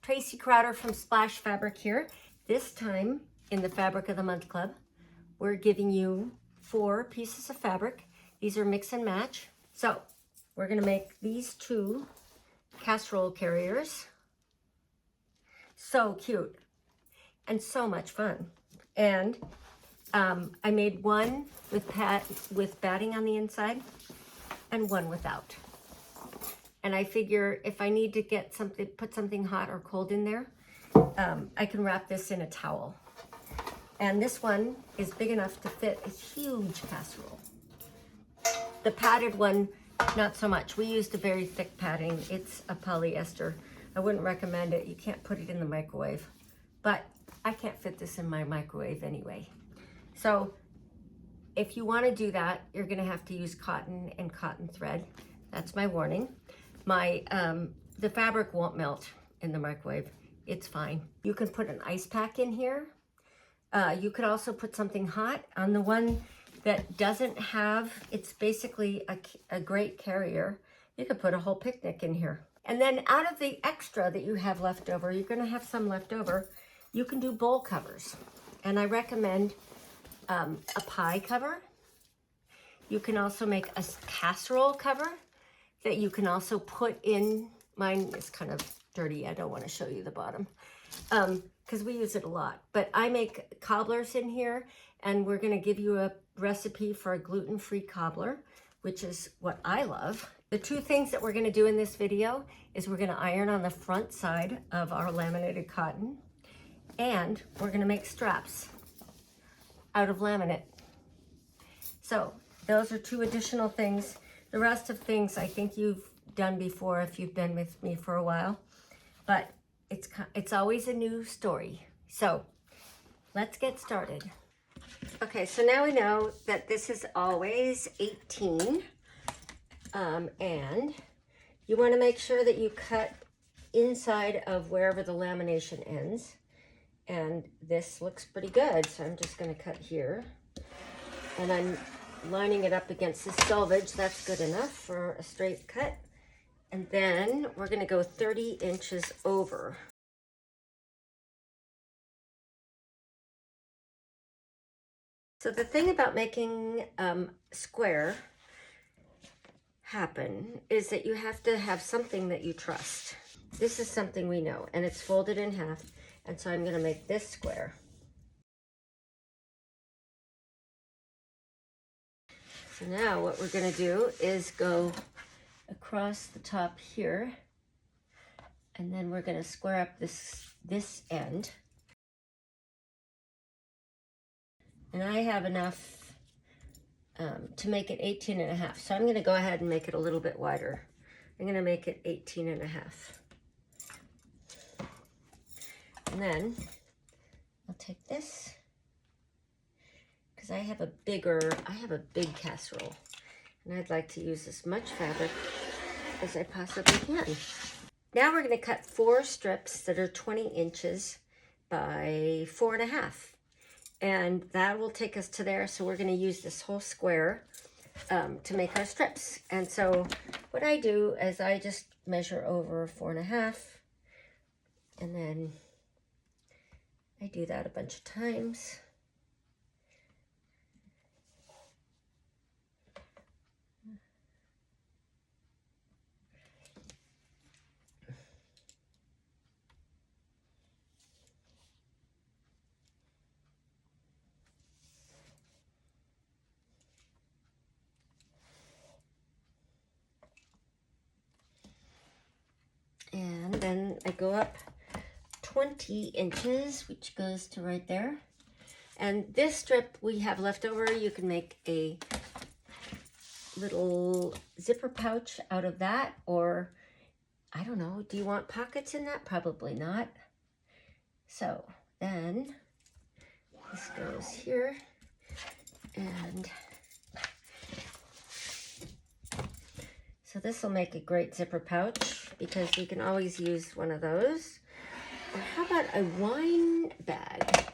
Tracy Crowder from Splash Fabric here. This time in the Fabric of the Month Club, we're giving you 4 pieces of fabric. These are mix and match. So we're gonna make these 2 casserole carriers. So cute and so much fun. And I made one with batting on the inside and one without. And I figure if I need to get something, put something hot or cold in there, I can wrap this in a towel. And this one is big enough to fit a huge casserole. The padded one, not so much. We used a very thick padding. It's a polyester. I wouldn't recommend it. You can't put it in the microwave. But I can't fit this in my microwave anyway. So if you want to do that, you're going to have to use cotton and cotton thread. That's my warning. The fabric won't melt in the microwave. It's fine. You can put an ice pack in here. You could also put something hot on the one that doesn't have, it's basically a great carrier. You could put a whole picnic in here. And then out of the extra that you have left over, you're gonna have some left over, you can do bowl covers. And I recommend a pie cover. You can also make a casserole cover that you can also put in. Mine is kind of dirty. I don't want to show you the bottom because we use it a lot. But I make cobblers in here, and we're going to give you a recipe for a gluten-free cobbler, which is what I love. The 2 things that we're going to do in this video is we're going to iron on the front side of our laminated cotton, and we're going to make straps out of laminate. So those are 2 additional things. The rest of things I think you've done before if you've been with me for a while, but it's always a new story. So let's get started. Okay, so now we know that this is always 18, and you want to make sure that you cut inside of wherever the lamination ends. And this looks pretty good, so I'm just going to cut here. And I'm lining it up against the selvage. That's good enough for a straight cut. And then we're going to go 30 inches over. So the thing about making square happen is that you have to have something that you trust. This is something we know, and it's folded in half. And so I'm going to make this square. So now what we're going to do is go across the top here, and then we're going to square up this end. And I have enough to make it 18.5. So I'm going to go ahead and make it a little bit wider. I'm going to make it 18.5. And then I'll take this, because I have a big casserole, and I'd like to use as much fabric as I possibly can. Now we're going to cut 4 strips that are 20 inches by 4.5, and that will take us to there. So we're going to use this whole square to make our strips. And so what I do is I just measure over 4.5, and then I do that a bunch of times. And then I go up 20 inches, which goes to right there. And this strip we have left over, you can make a little zipper pouch out of that, or I don't know, do you want pockets in that? Probably not. So then this goes here, and so this will make a great zipper pouch, because you can always use one of those. Or how about a wine bag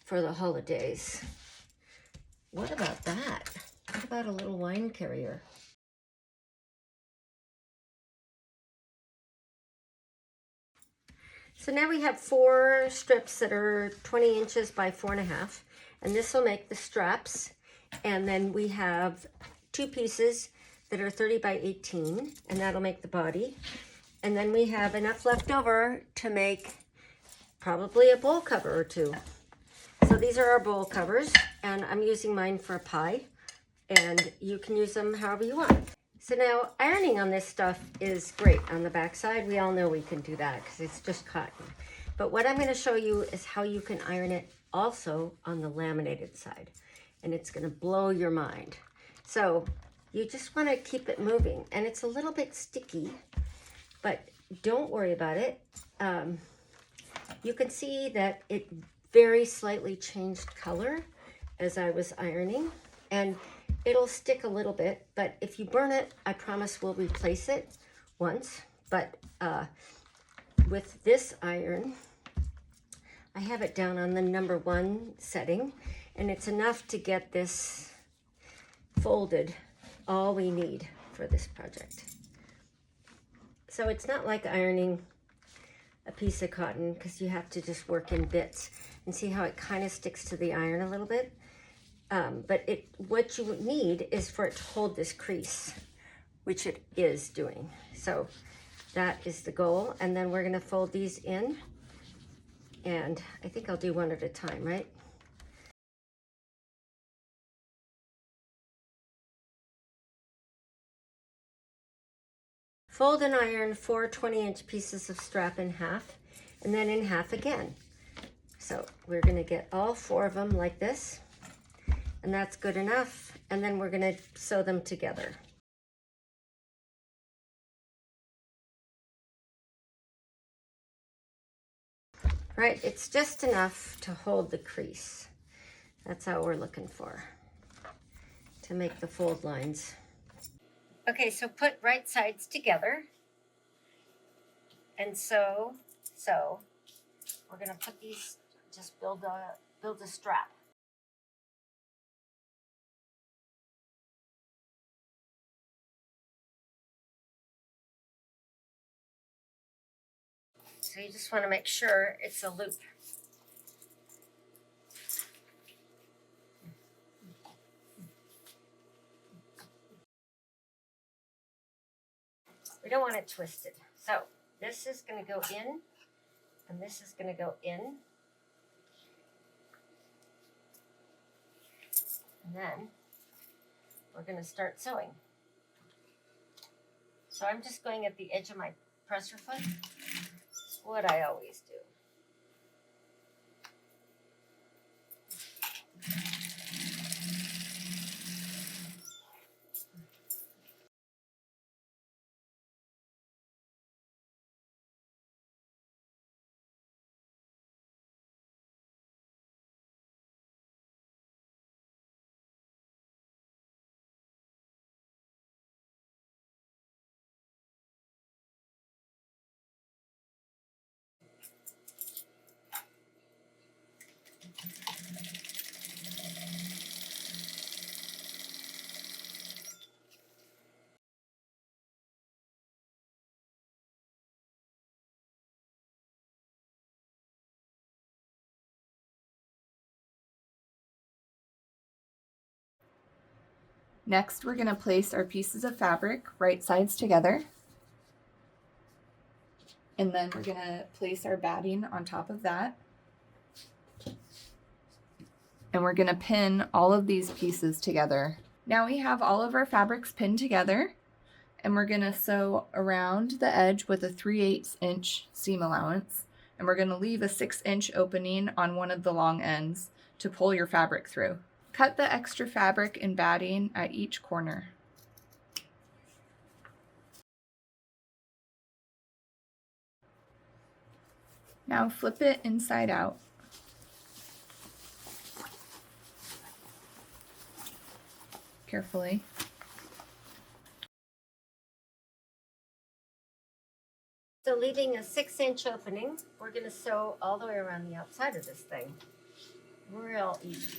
for the holidays? What about that? What about a little wine carrier? So now we have 4 strips that are 20 inches by 4.5, and this will make the straps. And then we have 2 pieces that are 30 by 18, and that'll make the body. And then we have enough left over to make probably a bowl cover or 2. So these are our bowl covers, and I'm using mine for a pie, and you can use them however you want. So now ironing on this stuff is great on the back side. We all know we can do that because it's just cotton. But what I'm going to show you is how you can iron it also on the laminated side, and it's going to blow your mind. So you just want to keep it moving, and it's a little bit sticky, but don't worry about it. You can see that it very slightly changed color as I was ironing, and it'll stick a little bit, but if you burn it, I promise we'll replace it once. But with this iron, I have it down on the number 1 setting, and it's enough to get this folded, all we need for this project. So it's not like ironing a piece of cotton, because you have to just work in bits, and see how it kind of sticks to the iron a little bit. But what you need is for it to hold this crease, which it is doing. So that is the goal. And then we're going to fold these in, and I think I'll do one at a time, right? Fold and iron 4 20-inch pieces of strap in half, and then in half again. So we're going to get all 4 of them like this, and that's good enough. And then we're going to sew them together. Right, it's just enough to hold the crease. That's how we're looking for, to make the fold lines. Okay, so put right sides together, and so we're gonna put these, just build a strap. So you just want to make sure it's a loop. We don't want it twisted. So this is going to go in, and this is going to go in. And then we're going to start sewing. So I'm just going at the edge of my presser foot. It's what I always do. Next, we're going to place our pieces of fabric right sides together. And then we're going to place our batting on top of that. And we're going to pin all of these pieces together. Now we have all of our fabrics pinned together, and we're going to sew around the edge with a 3/8 inch seam allowance. And we're going to leave a 6-inch opening on one of the long ends to pull your fabric through. Cut the extra fabric and batting at each corner. Now flip it inside out. Carefully. So leaving a 6-inch opening, we're going to sew all the way around the outside of this thing. Real easy.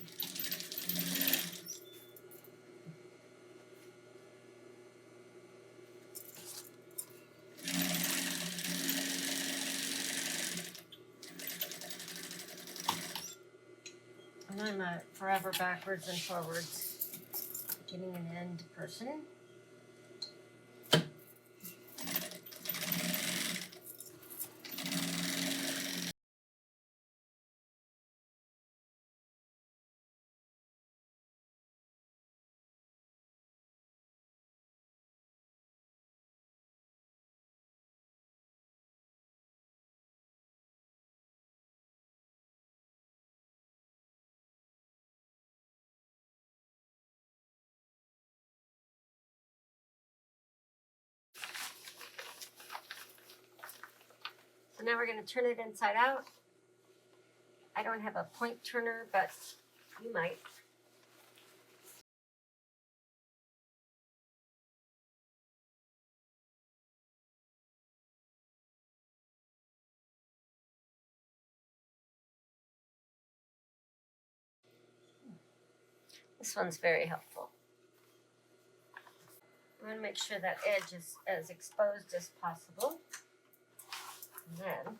And I'm a forever backwards and forwards, beginning and end person. So now we're going to turn it inside out. I don't have a point turner, but you might. This one's very helpful. I want to make sure that edge is as exposed as possible. And then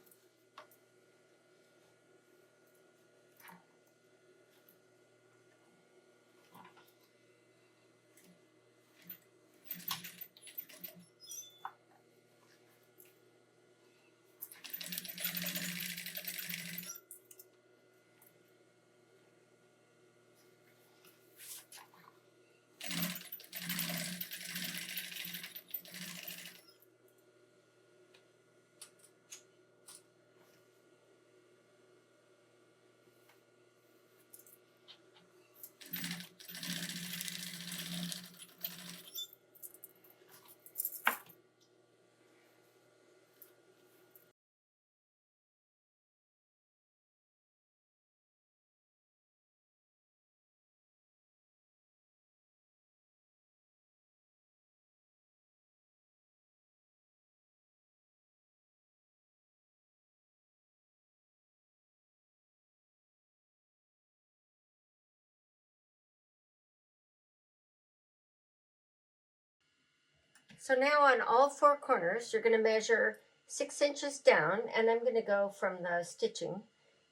so now on all four corners, you're going to measure 6 inches down, and I'm going to go from the stitching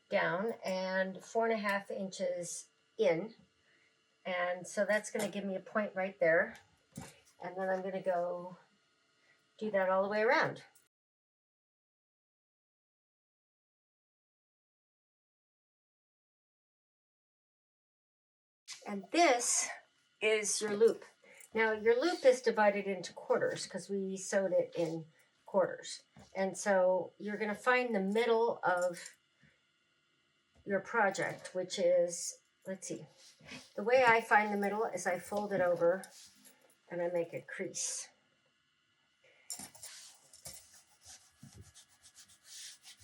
down and 4.5 inches in. And so that's going to give me a point right there. And then I'm going to go do that all the way around. And this is your loop. Now your loop is divided into quarters because we sewed it in quarters. And so you're going to find the middle of your project, which is, let's see, the way I find the middle is I fold it over and I make a crease.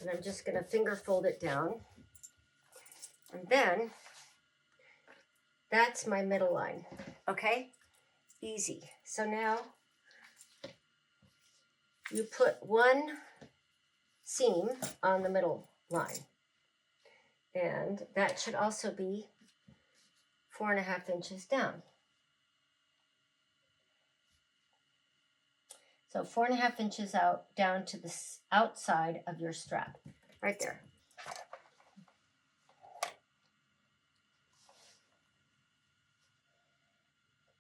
And I'm just going to finger fold it down. And then that's my middle line, okay? Easy. So now you put one seam on the middle line. And that should also be 4.5 inches down. So 4.5 inches out, down to the outside of your strap, right there.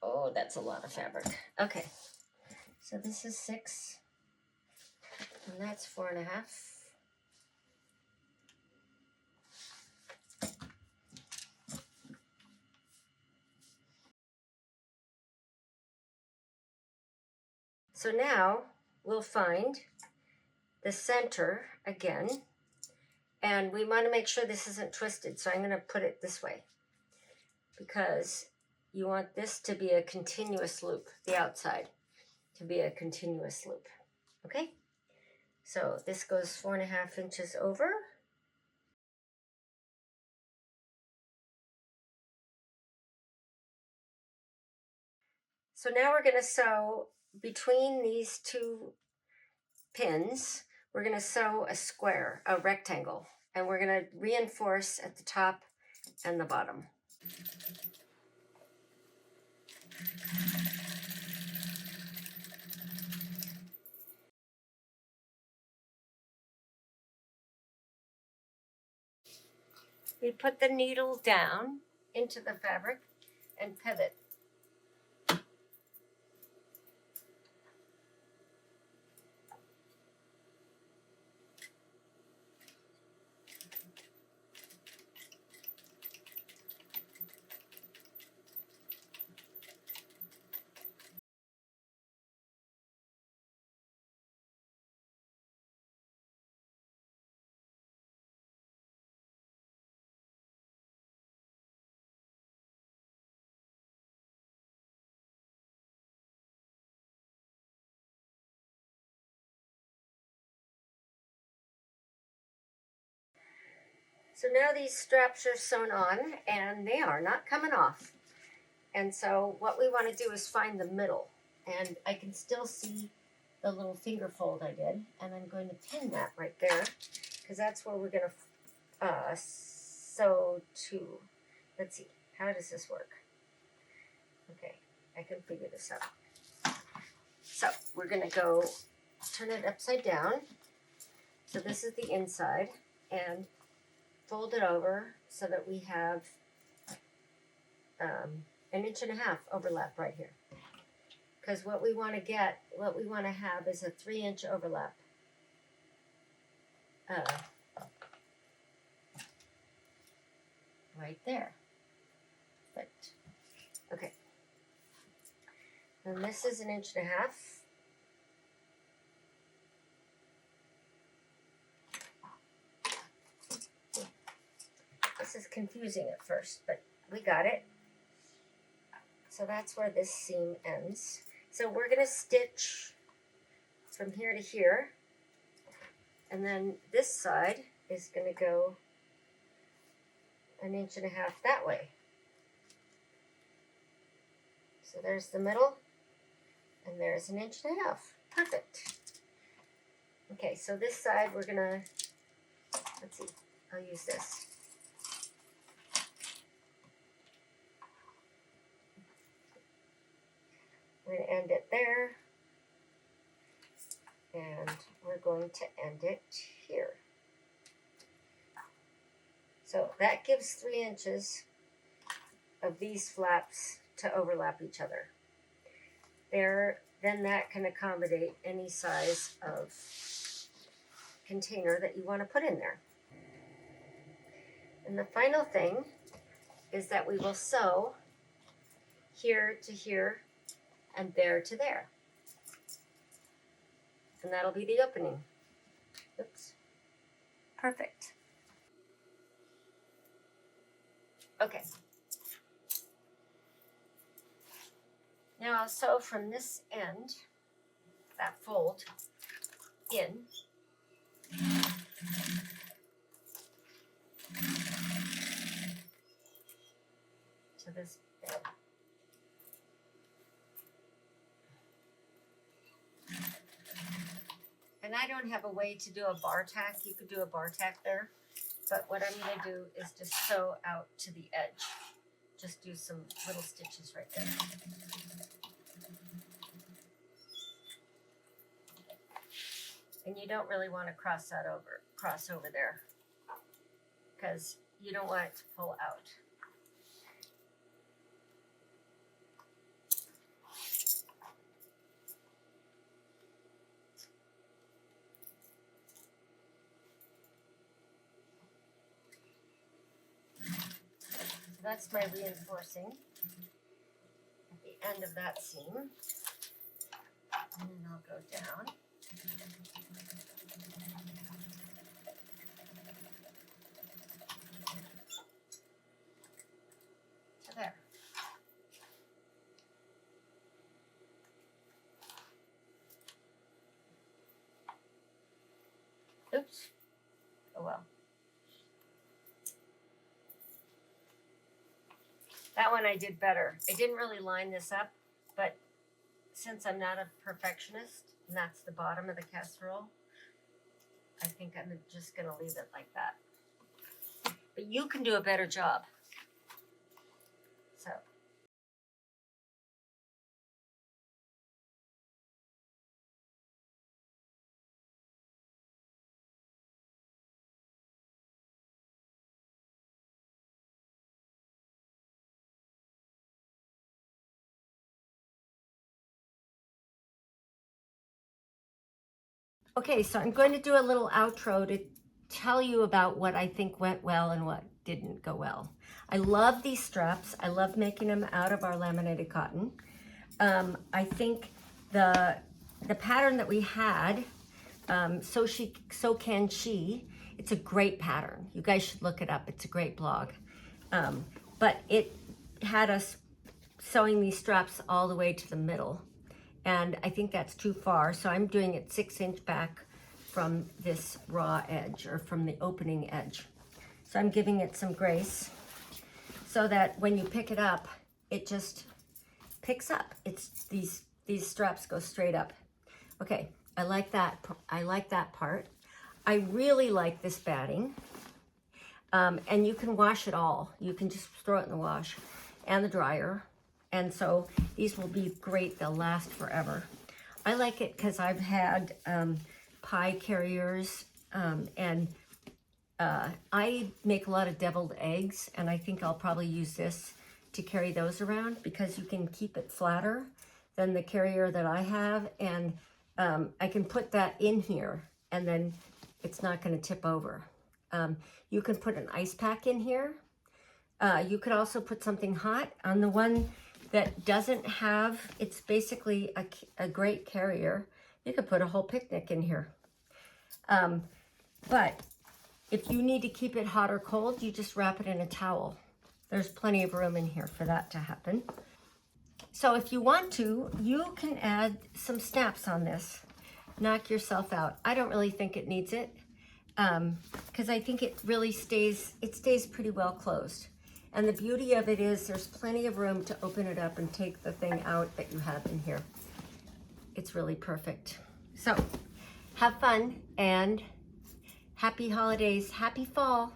Oh, that's a lot of fabric. Okay, so this is 6, and that's 4.5. So now we'll find the center again, and we want to make sure this isn't twisted, so I'm going to put it this way because you want this to be a continuous loop, the outside to be a continuous loop. Okay, so this goes 4.5 inches over. So now we're going to sew between these two pins. We're going to sew a square, a rectangle, and we're going to reinforce at the top and the bottom. we put the needle down into the fabric and pivot. So now these straps are sewn on and they are not coming off. And so what we want to do is find the middle. And I can still see the little finger fold I did. And I'm going to pin that right there because that's where we're going to sew to. Let's see, how does this work? Okay, I can figure this out. So we're going to go turn it upside down. So this is the inside and fold it over so that we have 1.5 inches overlap right here. Because what we want to have is a 3-inch overlap. Right there. Perfect. Okay. And this is 1.5 inches. This is confusing at first, but we got it. So that's where this seam ends. So we're going to stitch from here to here. And then this side is going to go 1.5 inches that way. So there's the middle, and there's 1.5 inches. Perfect. Okay, so this side we're going to, let's see, I'll use this. We're going to end it there, and we're going to end it here. So that gives 3 inches of these flaps to overlap each other. Then that can accommodate any size of container that you want to put in there. And the final thing is that we will sew here to here and there to there. And that'll be the opening. Oops. Perfect. Okay. Now I'll sew from this end, that fold, in. To this bed. And I don't have a way to do a bar tack. You could do a bar tack there. But what I'm going to do is just sew out to the edge. Just do some little stitches right there. And you don't really want to cross over there, because you don't want it to pull out. So that's my reinforcing at the end of that seam. And then I'll go down. To there. Oops. Oh well. That one I did better. I didn't really line this up, but since I'm not a perfectionist, and that's the bottom of the casserole, I think I'm just going to leave it like that. But you can do a better job. So Okay, so I'm going to do a little outro to tell you about what I think went well and what didn't go well. I love these straps. I love making them out of our laminated cotton. I think the pattern that we had, So Can She, it's a great pattern. You guys should look it up. It's a great blog. But it had us sewing these straps all the way to the middle. And I think that's too far. So I'm doing it 6-inch back from this raw edge, or from the opening edge. So I'm giving it some grace so that when you pick it up, it just picks up. It's these straps go straight up. Okay, I like that. I like that part. I really like this batting. And you can wash it all. You can just throw it in the wash and the dryer. And so these will be great. They'll last forever. I like it because I've had pie carriers, and I make a lot of deviled eggs, and I think I'll probably use this to carry those around because you can keep it flatter than the carrier that I have, and I can put that in here, and then it's not going to tip over. You can put an ice pack in here. You could also put something hot on the one that doesn't have, it's basically a great carrier. You could put a whole picnic in here. But if you need to keep it hot or cold, you just wrap it in a towel. There's plenty of room in here for that to happen. So if you want to, you can add some snaps on this. Knock yourself out. I don't really think it needs it, because I think it really stays pretty well closed. And the beauty of it is there's plenty of room to open it up and take the thing out that you have in here. It's really perfect. So have fun and happy holidays, happy fall.